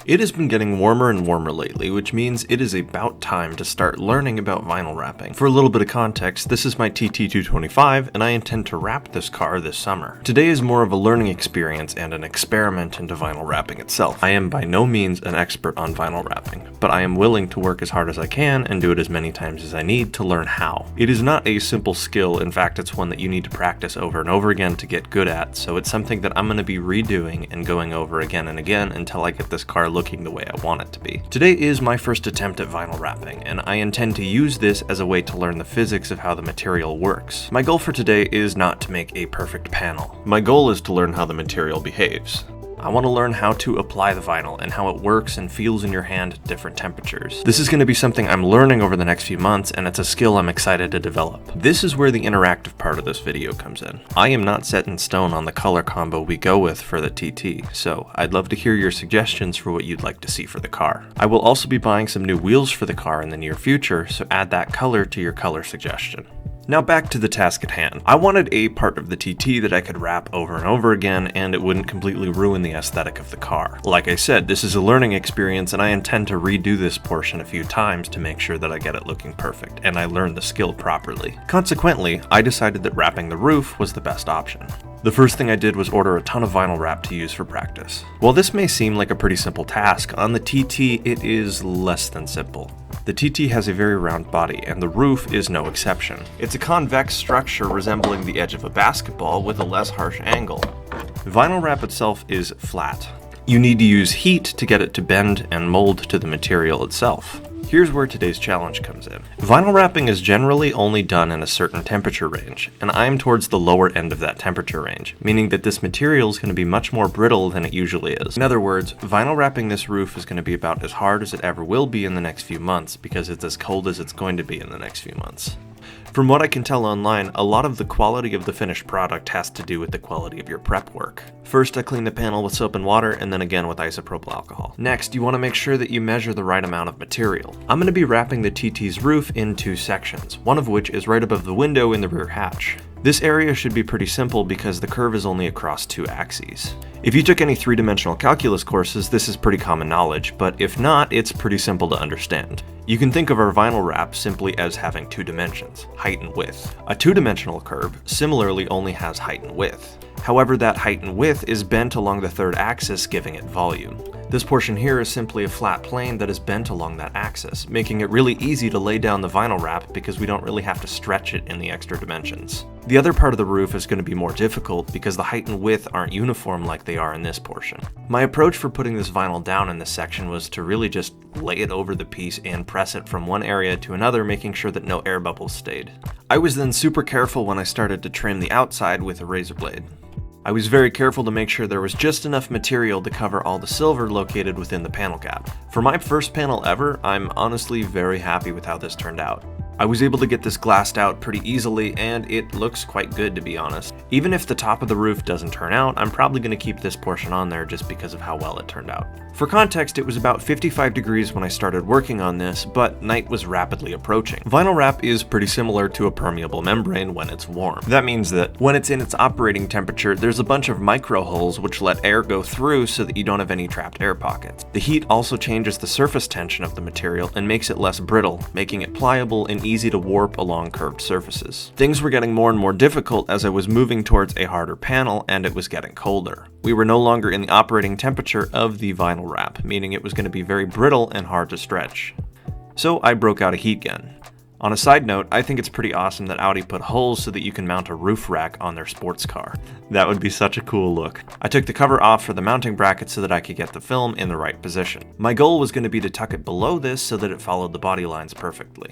It has been getting warmer and warmer lately, which means it is about time to start learning about vinyl wrapping. For a little bit of context, this is my TT225 and I intend to wrap this car this summer. Today is more of a learning experience and an experiment into vinyl wrapping itself. I am by no means an expert on vinyl wrapping, but I am willing to work as hard as I can and do it as many times as I need to learn how. It is not a simple skill, in fact it's one that you need to practice over and over again to get good at, so it's something that I'm going to be redoing and going over again and again until I get this car looking the way I want it to be. Today is my first attempt at vinyl wrapping, and I intend to use this as a way to learn the physics of how the material works. My goal for today is not to make a perfect panel. My goal is to learn how the material behaves. I want to learn how to apply the vinyl and how it works and feels in your hand at different temperatures. This is going to be something I'm learning over the next few months, and it's a skill I'm excited to develop. This is where the interactive part of this video comes in. I am not set in stone on the color combo we go with for the TT, so I'd love to hear your suggestions for what you'd like to see for the car. I will also be buying some new wheels for the car in the near future, so add that color to your color suggestion. Now back to the task at hand. I wanted a part of the TT that I could wrap over and over again and it wouldn't completely ruin the aesthetic of the car. Like I said, this is a learning experience and I intend to redo this portion a few times to make sure that I get it looking perfect and I learn the skill properly. Consequently, I decided that wrapping the roof was the best option. The first thing I did was order a ton of vinyl wrap to use for practice. While this may seem like a pretty simple task, on the TT it is less than simple. The TT has a very round body, and the roof is no exception. It's a convex structure resembling the edge of a basketball with a less harsh angle. Vinyl wrap itself is flat. You need to use heat to get it to bend and mold to the material itself. Here's where today's challenge comes in. Vinyl wrapping is generally only done in a certain temperature range, and I'm towards the lower end of that temperature range, meaning that this material is going to be much more brittle than it usually is. In other words, vinyl wrapping this roof is going to be about as hard as it ever will be in the next few months, because it's as cold as it's going to be in the next few months. From what I can tell online, a lot of the quality of the finished product has to do with the quality of your prep work. First, I clean the panel with soap and water, and then again with isopropyl alcohol. Next, you want to make sure that you measure the right amount of material. I'm going to be wrapping the TT's roof in two sections, one of which is right above the window in the rear hatch. This area should be pretty simple because the curve is only across two axes. If you took any three-dimensional calculus courses, this is pretty common knowledge, but if not, it's pretty simple to understand. You can think of our vinyl wrap simply as having two dimensions, height and width. A two-dimensional curve similarly only has height and width. However, that height and width is bent along the third axis, giving it volume. This portion here is simply a flat plane that is bent along that axis, making it really easy to lay down the vinyl wrap because we don't really have to stretch it in the extra dimensions. The other part of the roof is going to be more difficult because the height and width aren't uniform like they are in this portion. My approach for putting this vinyl down in this section was to really just lay it over the piece and press it from one area to another, making sure that no air bubbles stayed. I was then super careful when I started to trim the outside with a razor blade. I was very careful to make sure there was just enough material to cover all the silver located within the panel cap. For my first panel ever, I'm honestly very happy with how this turned out. I was able to get this glassed out pretty easily, and it looks quite good to be honest. Even if the top of the roof doesn't turn out, I'm probably going to keep this portion on there just because of how well it turned out. For context, it was about 55 degrees when I started working on this, but night was rapidly approaching. Vinyl wrap is pretty similar to a permeable membrane when it's warm. That means that when it's in its operating temperature, there's a bunch of micro holes which let air go through so that you don't have any trapped air pockets. The heat also changes the surface tension of the material and makes it less brittle, making it pliable and easy to warp along curved surfaces. Things were getting more and more difficult as I was moving towards a harder panel and it was getting colder. We were no longer in the operating temperature of the vinyl wrap, meaning it was going to be very brittle and hard to stretch. So I broke out a heat gun. On a side note, I think it's pretty awesome that Audi put holes so that you can mount a roof rack on their sports car. That would be such a cool look. I took the cover off for the mounting bracket so that I could get the film in the right position. My goal was going to be to tuck it below this so that it followed the body lines perfectly.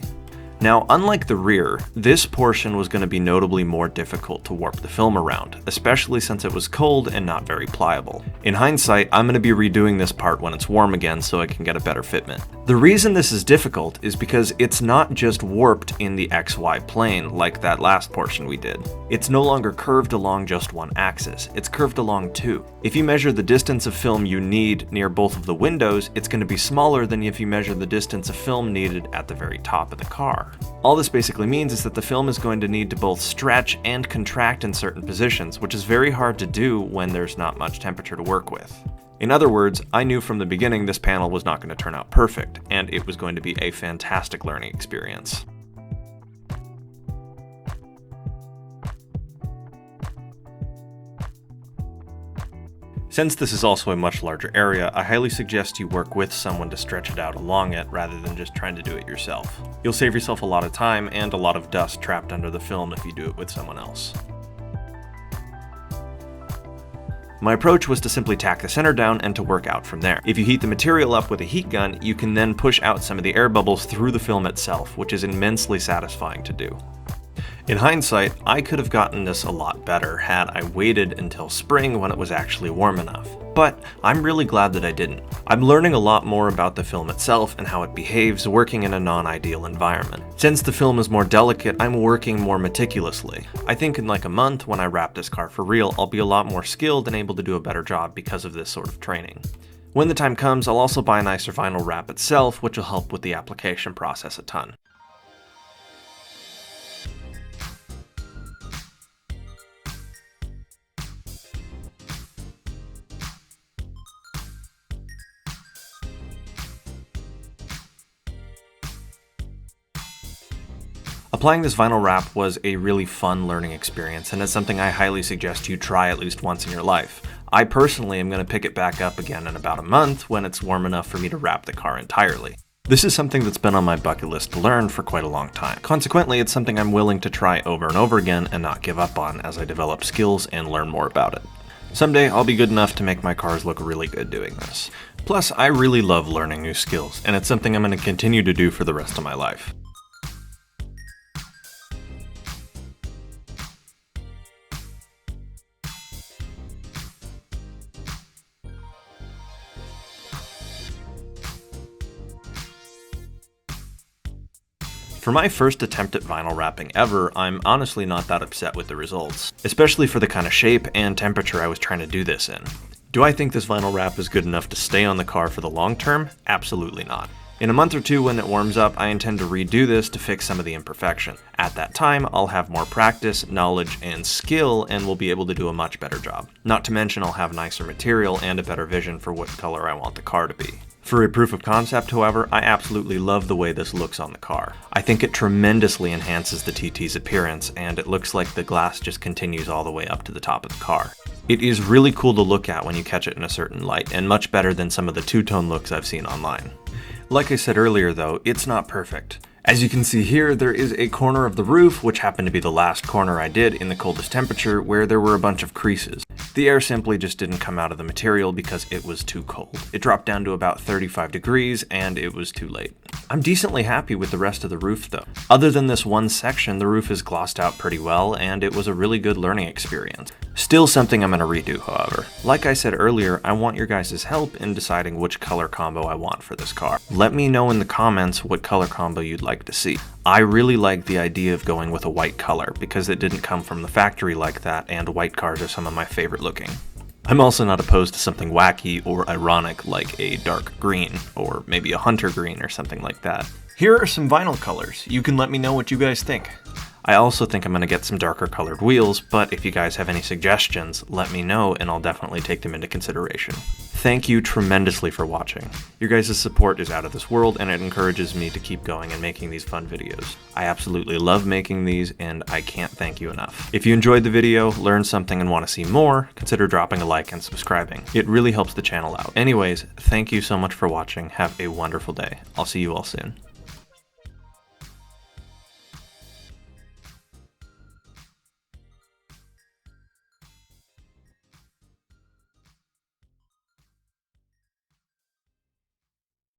Now, unlike the rear, this portion was going to be notably more difficult to warp the film around, especially since it was cold and not very pliable. In hindsight, I'm going to be redoing this part when it's warm again so I can get a better fitment. The reason this is difficult is because it's not just warped in the XY plane like that last portion we did. It's no longer curved along just one axis, it's curved along two. If you measure the distance of film you need near both of the windows, it's going to be smaller than if you measure the distance of film needed at the very top of the car. All this basically means is that the film is going to need to both stretch and contract in certain positions, which is very hard to do when there's not much temperature to work with. In other words, I knew from the beginning this panel was not going to turn out perfect, and it was going to be a fantastic learning experience. Since this is also a much larger area, I highly suggest you work with someone to stretch it out along it rather than just trying to do it yourself. You'll save yourself a lot of time and a lot of dust trapped under the film if you do it with someone else. My approach was to simply tack the center down and to work out from there. If you heat the material up with a heat gun, you can then push out some of the air bubbles through the film itself, which is immensely satisfying to do. In hindsight, I could have gotten this a lot better had I waited until spring when it was actually warm enough, but I'm really glad that I didn't. I'm learning a lot more about the film itself and how it behaves working in a non-ideal environment. Since the film is more delicate, I'm working more meticulously. I think in like a month, when I wrap this car for real, I'll be a lot more skilled and able to do a better job because of this sort of training. When the time comes, I'll also buy a nicer vinyl wrap itself, which will help with the application process a ton. Applying this vinyl wrap was a really fun learning experience, and it's something I highly suggest you try at least once in your life. I personally am going to pick it back up again in about a month when it's warm enough for me to wrap the car entirely. This is something that's been on my bucket list to learn for quite a long time. Consequently, it's something I'm willing to try over and over again and not give up on as I develop skills and learn more about it. Someday I'll be good enough to make my cars look really good doing this. Plus, I really love learning new skills, and it's something I'm going to continue to do for the rest of my life. For my first attempt at vinyl wrapping ever, I'm honestly not that upset with the results, especially for the kind of shape and temperature I was trying to do this in. Do I think this vinyl wrap is good enough to stay on the car for the long term? Absolutely not. In a month or two when it warms up, I intend to redo this to fix some of the imperfection. At that time, I'll have more practice, knowledge, and skill, and will be able to do a much better job. Not to mention I'll have nicer material and a better vision for what color I want the car to be. For a proof of concept, however, I absolutely love the way this looks on the car. I think it tremendously enhances the TT's appearance, and it looks like the glass just continues all the way up to the top of the car. It is really cool to look at when you catch it in a certain light, and much better than some of the two-tone looks I've seen online. Like I said earlier though, it's not perfect. As you can see here, there is a corner of the roof, which happened to be the last corner I did in the coldest temperature, where there were a bunch of creases. The air simply just didn't come out of the material because it was too cold. It dropped down to about 35 degrees and it was too late. I'm decently happy with the rest of the roof though. Other than this one section, the roof is glossed out pretty well and it was a really good learning experience. Still something I'm going to redo, however. Like I said earlier, I want your guys' help in deciding which color combo I want for this car. Let me know in the comments what color combo you'd like to see. I really like the idea of going with a white color because it didn't come from the factory like that, and white cars are some of my favorite looking. I'm also not opposed to something wacky or ironic like a dark green, or maybe a hunter green or something like that. Here are some vinyl colors. You can let me know what you guys think. I also think I'm going to get some darker colored wheels, but if you guys have any suggestions, let me know and I'll definitely take them into consideration. Thank you tremendously for watching. Your guys' support is out of this world and it encourages me to keep going and making these fun videos. I absolutely love making these and I can't thank you enough. If you enjoyed the video, learned something and want to see more, consider dropping a like and subscribing. It really helps the channel out. Anyways, thank you so much for watching. Have a wonderful day. I'll see you all soon.